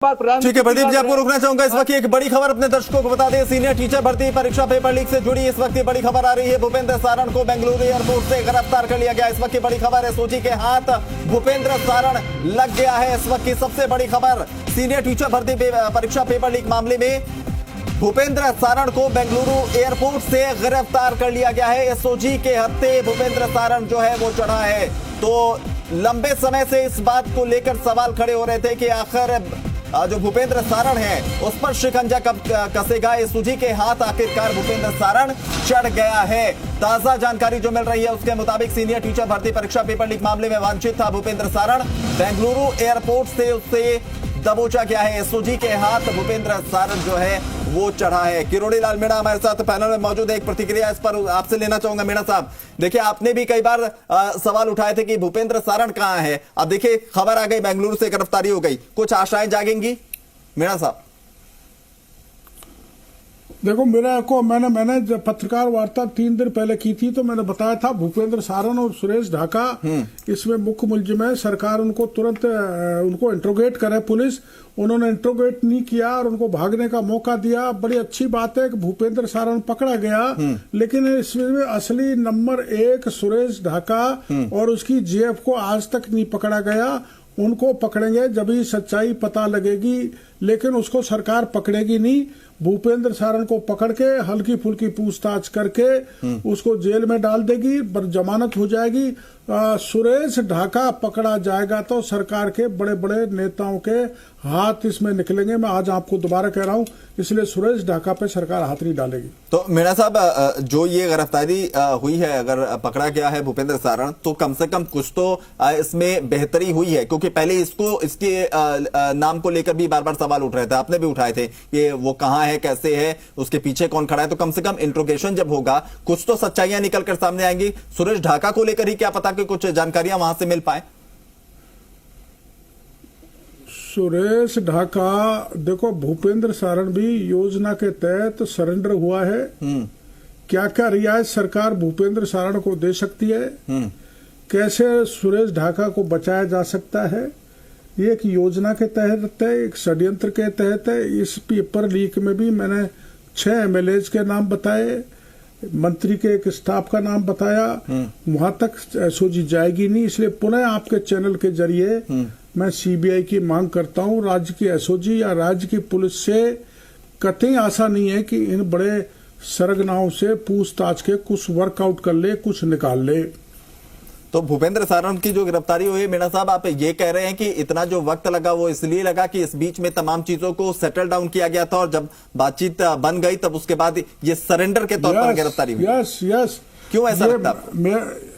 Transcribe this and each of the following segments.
ठीक है प्रदीप जी, आपको रुकना चाहूंगा। इस वक्त एक बड़ी खबर अपने दर्शकों को बता दें। सीनियर टीचर भर्ती परीक्षा पेपर लीक से जुड़ी इस वक्त बड़ी खबर आ रही है। भूपेंद्र सारण को बेंगलुरु एयरपोर्ट से गिरफ्तार कर लिया गया। इस वक्त की बड़ी खबर है, एसओजी के हाथ भूपेंद्र सारण लग गया है। इस वक्त की सबसे बड़ी खबर, सीनियर टीचर भर्ती परीक्षा पेपर लीक मामले में भूपेंद्र सारण को बेंगलुरु एयरपोर्ट से गिरफ्तार कर लिया गया है। एसओजी के हत्थे भूपेंद्र सारण जो है वो चढ़ा है। तो लंबे समय से इस बात को लेकर सवाल खड़े हो रहे थे कि आखिर जो भूपेंद्र सारण है उस पर शिकंजा कब कसेगा। एसओजी के हाथ आखिरकार भूपेंद्र सारण चढ़ गया है। ताजा जानकारी जो मिल रही है उसके मुताबिक सीनियर टीचर भर्ती परीक्षा पेपर लीक मामले में वांछित था भूपेंद्र सारण। बेंगलुरु एयरपोर्ट से उससे दबोचा गया है। एसओजी के हाथ भूपेंद्र सारण जो है वो चढ़ा है। किरोड़ी लाल मीणा हमारे साथ पैनल में मौजूद है। एक प्रतिक्रिया इस पर आपसे लेना चाहूंगा। मीणा साहब, देखिए आपने भी कई बार सवाल उठाए थे कि भूपेंद्र सारण कहां है। अब देखिए खबर आ गई, बेंगलुरु से गिरफ्तारी हो गई, कुछ आशाएं जागेंगी मीणा साहब? देखो, मैंने जब पत्रकार वार्ता 3 दिन पहले की थी तो मैंने बताया था भूपेंद्र सारण और सुरेश ढाका इसमें मुख्य मुलजिम है। सरकार उनको तुरंत उनको इंट्रोगेट करे पुलिस। उन्होंने इंट्रोगेट नहीं किया और उनको भागने का मौका दिया। बड़ी अच्छी बात है कि भूपेंद्र सारण पकड़ा गया, लेकिन इसमें असली नंबर 1 सुरेश ढाका और उसकी जीएफ को आज तक नहीं पकड़ा गया। उनको पकड़ेंगे जब ही सच्चाई पता लगेगी, लेकिन उसको सरकार पकड़ेगी नहीं। भूपेंद्र सारण को पकड़ के हल्की फुल्की पूछताछ करके उसको जेल में डाल देगी, जमानत हो जाएगी। सुरेश ढाका पकड़ा जाएगा तो सरकार के बड़े बड़े नेताओं के हाथ इसमें निकलेंगे। मैं आज आपको दोबारा कह रहा हूं, इसलिए सुरेश ढाका पे सरकार हाथ नहीं डालेगी। तो मीणा साहब, जो ये गिरफ्तारी हुई है, अगर पकड़ा गया है भूपेंद्र सारण, तो कम से कम कुछ तो इसमें बेहतरी हुई है, क्योंकि पहले इसके नाम को लेकर भी बार बार सवाल उठ रहे थे, आपने भी उठाए थे कि वो कहां है, कैसे है, उसके पीछे कौन खड़ा है। तो कम से कम इंट्रोगेशन जब होगा कुछ तो सच्चाइयां निकलकर सामने आएंगी। सुरेश ढाका को लेकर ही क्या पता कि कुछ जानकारियां वहां से मिल पाए। सुरेश ढाका, देखो भूपेंद्र सारण भी योजना के तहत सरेंडर हुआ है। क्या क्या रियायत सरकार भूपेंद्र सारण को दे सकती है, कैसे सुरेश ढाका को बचाया जा सकता है, ये एक योजना के तहत है, एक षड्यंत्र के तहत है। इस पेपर लीक में भी मैंने 6 एमएलएज के नाम बताए, मंत्री के एक स्टाफ का नाम बताया। वहां तक एसओजी जाएगी नहीं, इसलिए पुनः आपके चैनल के जरिए मैं सीबीआई की मांग करता हूं। राज्य की एसओजी या राज्य की पुलिस से कतई आशा नहीं है कि इन बड़े सरगनाओं से पूछताछ के कुछ वर्कआउट कर ले, कुछ निकाल ले। तो भूपेंद्र सारण की जो गिरफ्तारी हुई है, मीणा साहब आप ये कह रहे हैं कि इतना जो वक्त लगा वो इसलिए लगा कि इस बीच में तमाम चीजों को सेटल डाउन किया गया था, और जब बातचीत बन गई तब उसके बाद ये सरेंडर के तौर पर गिरफ्तारी हुई। यस। क्यों ऐसा लगता है?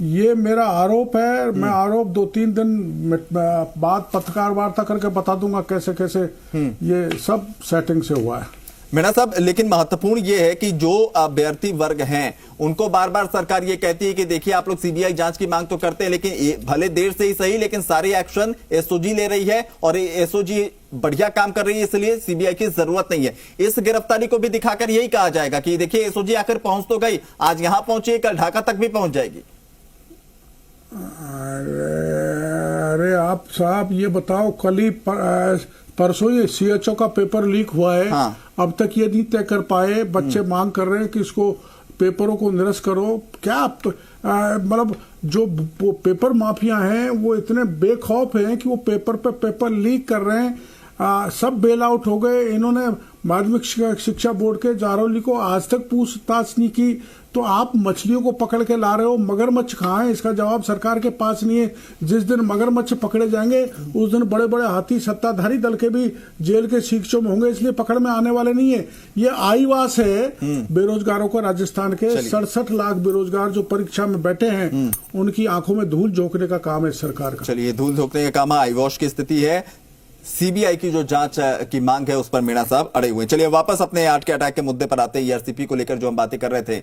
ये मेरा आरोप है। मैं आरोप 2-3 दिन बाद पत्रकार वार्ता करके बता दूंगा कैसे कैसे ये सब सेटिंग से हुआ है। मीणा साहब, लेकिन महत्वपूर्ण ये है कि जो अभ्यर्थी वर्ग हैं उनको बार बार सरकार ये कहती है कि देखिए आप लोग सीबीआई जांच की मांग तो करते हैं, लेकिन भले देर से ही सही, लेकिन सारे एक्शन एसओजी ले रही है और एसओजी बढ़िया काम कर रही है, इसलिए सीबीआई की जरूरत नहीं है। इस गिरफ्तारी को भी दिखाकर यही कहा जाएगा कि देखिए एसओजी आखिर पहुंच तो गई, आज यहां पहुंची, कल ढाका तक भी पहुंच जाएगी। अरे आप साहब ये बताओ, कल ही परसों ही सीएचओ का पेपर लीक हुआ है। हाँ। अब तक ये नहीं तय कर पाए। बच्चे मांग कर रहे हैं कि इसको पेपरों को निरस्त करो। क्या आप मतलब जो पेपर माफिया हैं वो इतने बेखौफ हैं कि वो पेपर पे पेपर लीक कर रहे हैं। सब बेल आउट हो गए। इन्होंने माध्यमिक शिक्षा बोर्ड के जारौली को आज तक पूछताछ नहीं की। तो आप मछलियों को पकड़ के ला रहे हो, मगरमच्छ कहाँ है, इसका जवाब सरकार के पास नहीं है। जिस दिन मगरमच्छ पकड़े जाएंगे उस दिन बड़े बड़े हाथी सत्ताधारी दल के भी जेल के शिक्षों में होंगे, इसलिए पकड़ में आने वाले नहीं है। ये आईवास है बेरोजगारों को। राजस्थान के 67 लाख बेरोजगार जो परीक्षा में बैठे हैं उनकी आंखों में धूल झोंकने का काम है सरकार का। चलिए, धूल झोंकने का काम आईवॉश की स्थिति है। सीबीआई की जो जांच की मांग है उस पर मीणा साहब अड़े हुए। चलिए वापस अपने आर्ट के अटैक के मुद्दे पर आते हैं। ईआरसीपी को लेकर जो हम बातें कर रहे थे,